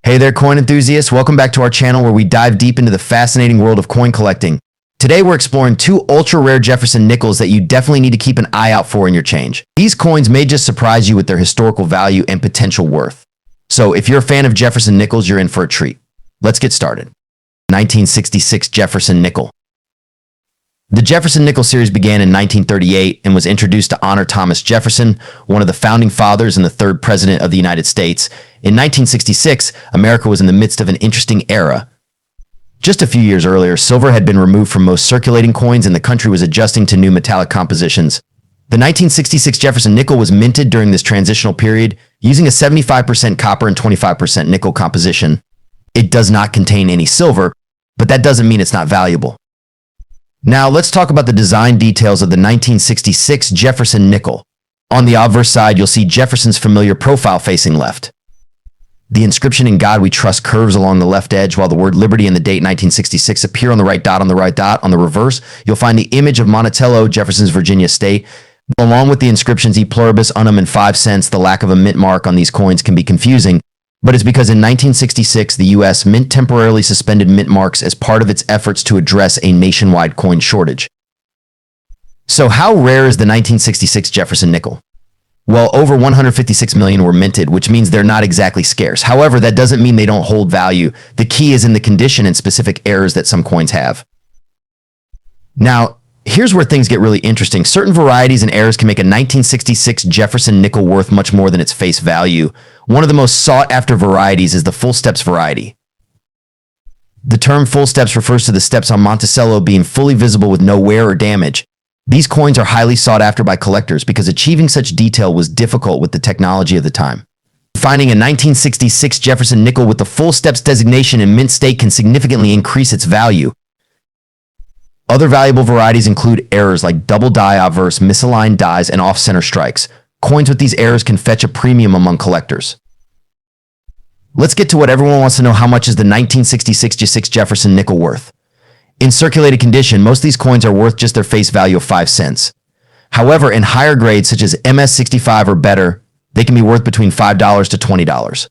Hey there, coin enthusiasts. Welcome back to our channel where we dive deep into the fascinating world of coin collecting. Today, we're exploring two ultra-rare Jefferson nickels that you definitely need to keep an eye out for in your change. These coins may just surprise you with their historical value and potential worth. So if you're a fan of Jefferson nickels, you're in for a treat. Let's get started. 1966 Jefferson nickel. The Jefferson nickel series began in 1938 and was introduced to honor Thomas Jefferson, one of the founding fathers and the third president of the United States. In 1966, America was in the midst of an interesting era. Just a few years earlier, silver had been removed from most circulating coins and the country was adjusting to new metallic compositions. The 1966 Jefferson nickel was minted during this transitional period using a 75% copper and 25% nickel composition. It does not contain any silver, but that doesn't mean it's not valuable. Now, let's talk about the design details of the 1966 Jefferson nickel. On the obverse side, you'll see Jefferson's familiar profile facing left. The inscription "In God We Trust" curves along the left edge, while the word liberty and the date 1966 appear on the right dot. On the right dot, on the reverse, you'll find the image of Monticello, Jefferson's Virginia state. Along with the inscriptions "E pluribus unum" and 5 cents, the lack of a mint mark on these coins can be confusing, but it's because in 1966, the U.S. Mint temporarily suspended mint marks as part of its efforts to address a nationwide coin shortage. So how rare is the 1966 Jefferson nickel? Well, over 156 million were minted, which means they're not exactly scarce. However, that doesn't mean they don't hold value. The key is in the condition and specific errors that some coins have. Now, here's where things get really interesting. Certain varieties and errors can make a 1966 Jefferson nickel worth much more than its face value. One of the most sought-after varieties is the full steps variety. The term full steps refers to the steps on Monticello being fully visible with no wear or damage. These coins are highly sought after by collectors because achieving such detail was difficult with the technology of the time. Finding a 1966 Jefferson nickel with the full steps designation in mint state can significantly increase its value. Other valuable varieties include errors like double die obverse, misaligned dies, and off-center strikes. Coins with these errors can fetch a premium among collectors. Let's get to what everyone wants to know: how much is the 1966 Jefferson nickel worth? In circulated condition, most of these coins are worth just their face value of 5 cents. However, in higher grades such as MS65 or better, they can be worth between $5 to $20.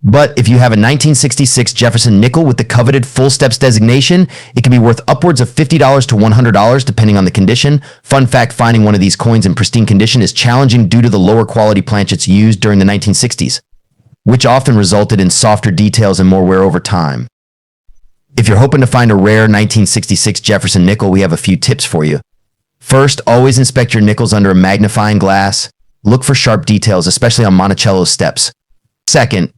But if you have a 1966 Jefferson nickel with the coveted full steps designation, it can be worth upwards of $50 to $100 depending on the condition. Fun fact, finding one of these coins in pristine condition is challenging due to the lower quality planchets used during the 1960s, which often resulted in softer details and more wear over time. If you're hoping to find a rare 1966 Jefferson nickel, we have a few tips for you. First, always inspect your nickels under a magnifying glass. Look for sharp details, especially on Monticello's steps. Second,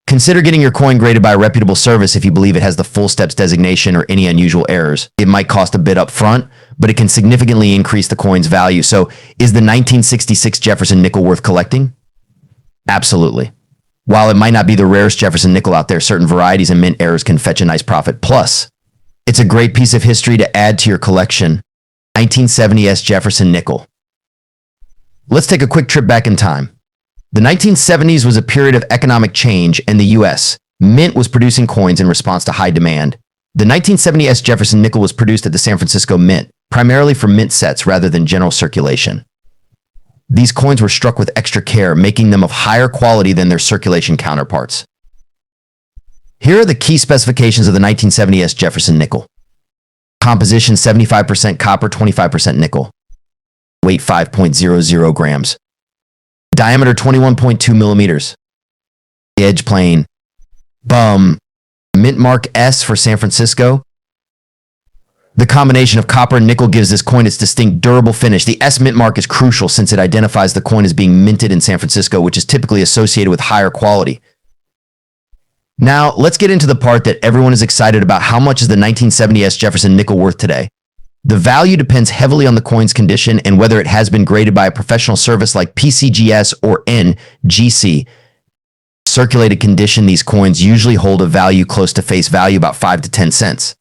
consider getting your coin graded by a reputable service if you believe it has the full steps designation or any unusual errors. It might cost a bit up front, but it can significantly increase the coin's value. So, is the 1966 Jefferson nickel worth collecting? Absolutely. While it might not be the rarest Jefferson nickel out there, certain varieties and mint errors can fetch a nice profit. Plus, it's a great piece of history to add to your collection. 1970s Jefferson nickel. Let's take a quick trip back in time. The 1970s was a period of economic change in the U.S. Mint was producing coins in response to high demand. The 1970s Jefferson nickel was produced at the San Francisco Mint, primarily for mint sets rather than general circulation. These coins were struck with extra care, making them of higher quality than their circulation counterparts. Here are the key specifications of the 1970s Jefferson nickel. Composition: 75% copper, 25% nickel. Weight: 5.00 grams. Diameter: 21.2 millimeters. Edge plane. Mint mark S for San Francisco. The combination of copper and nickel gives this coin its distinct, durable finish. The S mint mark is crucial since it identifies the coin as being minted in San Francisco, which is typically associated with higher quality. Now, let's get into the part that everyone is excited about. How much is the 1970s Jefferson nickel worth today? The value depends heavily on the coin's condition and whether it has been graded by a professional service like PCGS or NGC. Circulated condition, these coins usually hold a value close to face value, about 5 to 10 cents.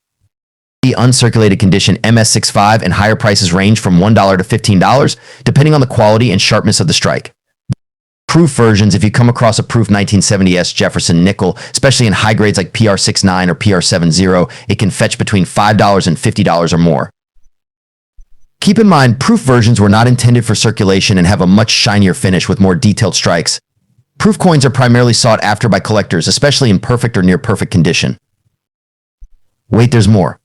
The uncirculated condition, MS65, and higher prices range from $1 to $15, depending on the quality and sharpness of the strike. Proof versions: if you come across a proof 1970s Jefferson nickel, especially in high grades like PR69 or PR70, it can fetch between $5 and $50 or more. Keep in mind, proof versions were not intended for circulation and have a much shinier finish with more detailed strikes. Proof coins are primarily sought after by collectors, especially in perfect or near perfect condition. Wait, there's more.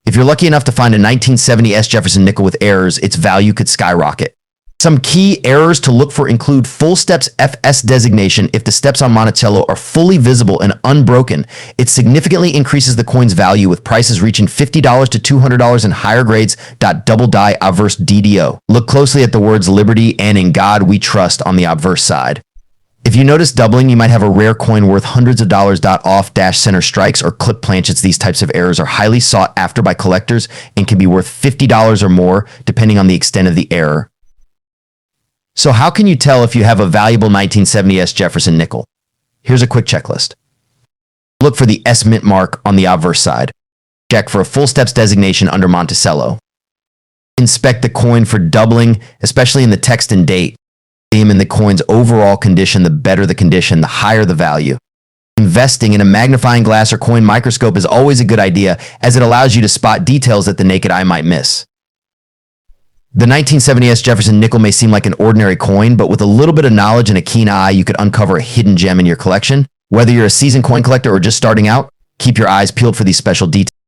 If you're lucky enough to find a 1970 S. Jefferson nickel with errors, its value could skyrocket. Some key errors to look for include full steps FS designation. If the steps on Monticello are fully visible and unbroken, it significantly increases the coin's value, with prices reaching $50 to $200 in higher grades. Double die obverse DDO. Look closely at the words Liberty and In God We Trust on the obverse side. If you notice doubling, you might have a rare coin worth hundreds of dollars. Off center strikes or clip planchets. These types of errors are highly sought after by collectors and can be worth $50 or more depending on the extent of the error. So how can you tell if you have a valuable 1970 S. Jefferson nickel? Here's a quick checklist. Look for the S mint mark on the obverse side. Check for a full steps designation under Monticello. Inspect the coin for doubling, especially in the text and date. In the coin's overall condition, the better the condition, the higher the value. Investing in a magnifying glass or coin microscope is always a good idea, as it allows you to spot details that the naked eye might miss. The 1970 S. Jefferson nickel may seem like an ordinary coin, but with a little bit of knowledge and a keen eye, you could uncover a hidden gem in your collection. Whether you're a seasoned coin collector or just starting out, keep your eyes peeled for these special details.